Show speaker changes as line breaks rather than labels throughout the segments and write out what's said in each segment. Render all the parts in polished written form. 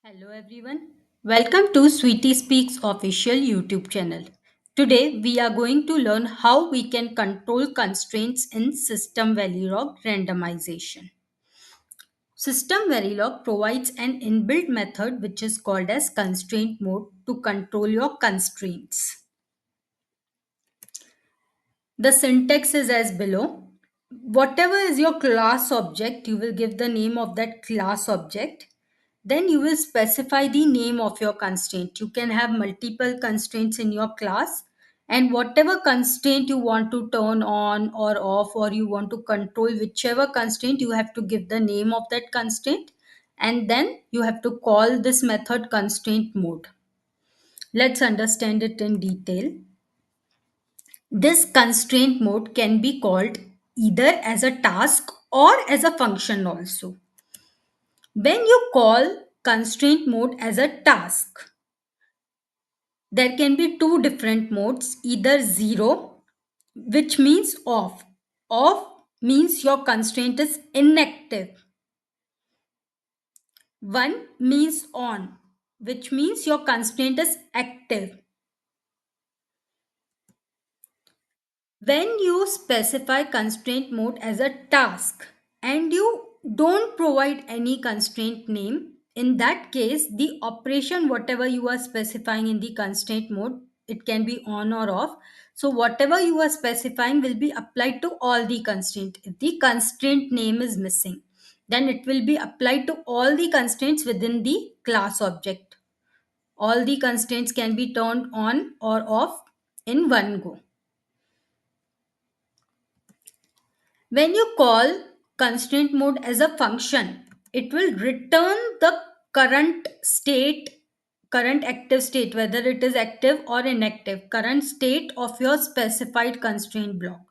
Hello everyone. Welcome to Sweetie Speaks official YouTube channel. Today we are going to learn how we can control constraints in System Verilog randomization. System Verilog provides an inbuilt method which is called as constraint mode to control your constraints. The syntax is as below. Whatever is your class object, you will give the name of that class object. Then you will specify the name of your constraint. You can have multiple constraints in your class, and whatever constraint you want to turn on or off, or you want to control whichever constraint, you have to give the name of that constraint, and then you have to call this method constraint mode. Let's understand it in detail. This constraint mode can be called either as a task or as a function also. When you call constraint mode as a task, there can be two different modes, either 0, which means off. Off means your constraint is inactive. 1 means on, which means your constraint is active. When you specify constraint mode as a task and you don't provide any constraint name, in that case, the operation, whatever you are specifying in the constraint mode, it can be on or off. So, whatever you are specifying will be applied to all the constraint. If the constraint name is missing, then it will be applied to all the constraints within the class object. All the constraints can be turned on or off in one go. When you call constraint mode as a function, it will return the current state, current active state, whether it is active or inactive, current state of your specified constraint block.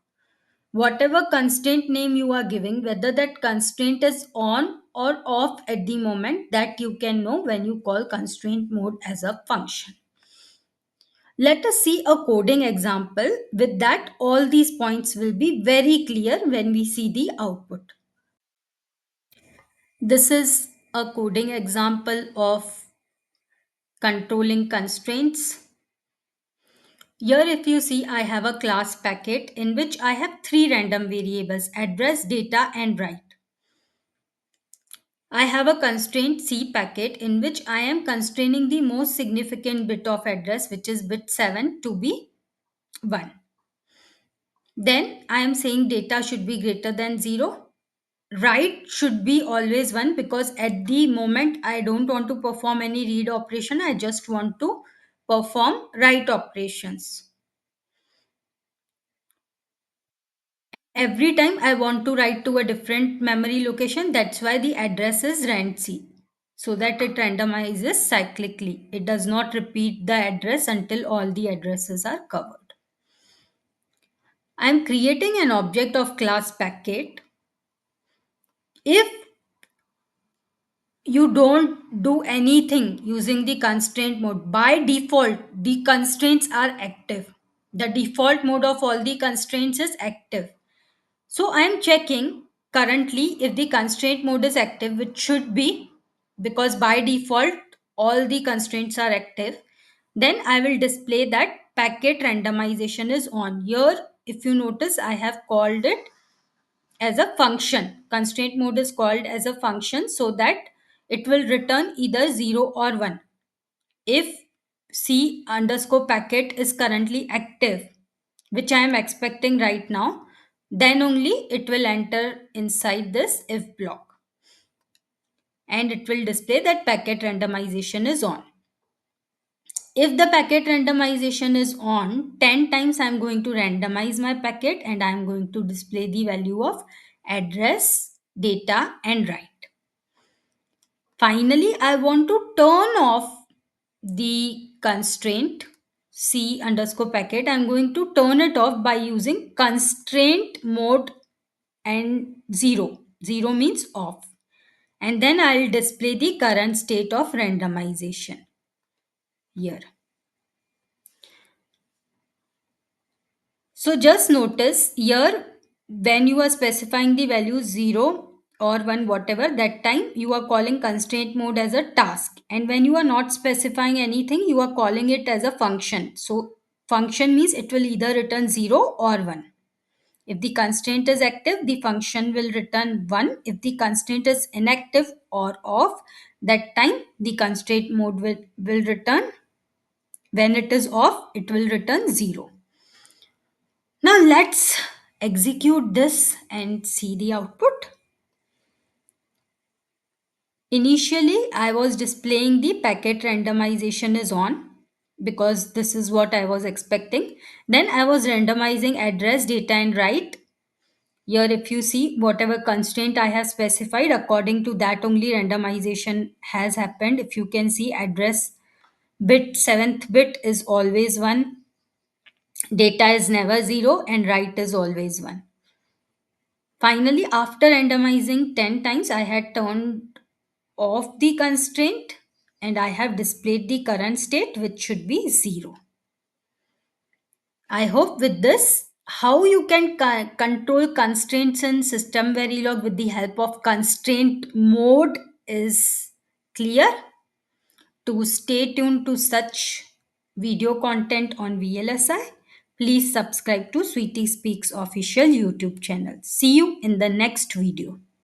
Whatever constraint name you are giving, whether that constraint is on or off at the moment, that you can know when you call constraint mode as a function. Let us see a coding example. With that, all these points will be very clear when we see the output. This is a coding example of controlling constraints. Here, if you see, I have a class packet in which I have three random variables: address, data, and write. I have a constraint C packet in which I am constraining the most significant bit of address, which is bit 7, to be 1. Then I am saying data should be greater than 0. Write should be always 1, because at the moment I don't want to perform any read operation. I just want to perform write operations. Every time I want to write to a different memory location, that's why the address is randc, so that it randomizes cyclically. It does not repeat the address until all the addresses are covered. I'm creating an object of class packet. If you don't do anything using the constraint mode, by default the constraints are active. The default mode of all the constraints is active. So I am checking currently if the constraint mode is active, which should be, because by default all the constraints are active. Then I will display that packet randomization is on. Here, if you notice, I have called it as a function. Constraint mode is called as a function so that it will return either 0 or 1. If C underscore packet is currently active, which I am expecting right now, then only it will enter inside this if block, and it will display that packet randomization is on. If the packet randomization is on, 10 times I'm going to randomize my packet and I'm going to display the value of address, data, and write. Finally, I want to turn off the constraint C underscore packet. I'm going to turn it off by using constraint mode and 0. 0 means off. And then I'll display the current state of randomization here. So just notice here, when you are specifying the value 0 or 1 whatever, that time you are calling constraint mode as a task, and when you are not specifying anything you are calling it as a function. So function means it will either return 0 or 1. If the constraint is active, the function will return 1. If the constraint is inactive or off, that time the constraint mode will return, when it is off it will return 0. Now let's execute this and see the output. Initially, I was displaying the packet randomization is on because this is what I was expecting. Then I was randomizing address, data, and write. Here, if you see whatever constraint I have specified, according to that only randomization has happened. If you can see, address bit, seventh bit is always 1, data is never 0, and write is always 1. Finally, after randomizing 10 times, I had turned off the constraint and I have displayed the current state, which should be 0. I hope with this, how you can control constraints in System Verilog with the help of constraint mode is clear. To stay tuned to such video content on VLSI, please subscribe to Sweetie Speaks official YouTube channel. See you in the next video.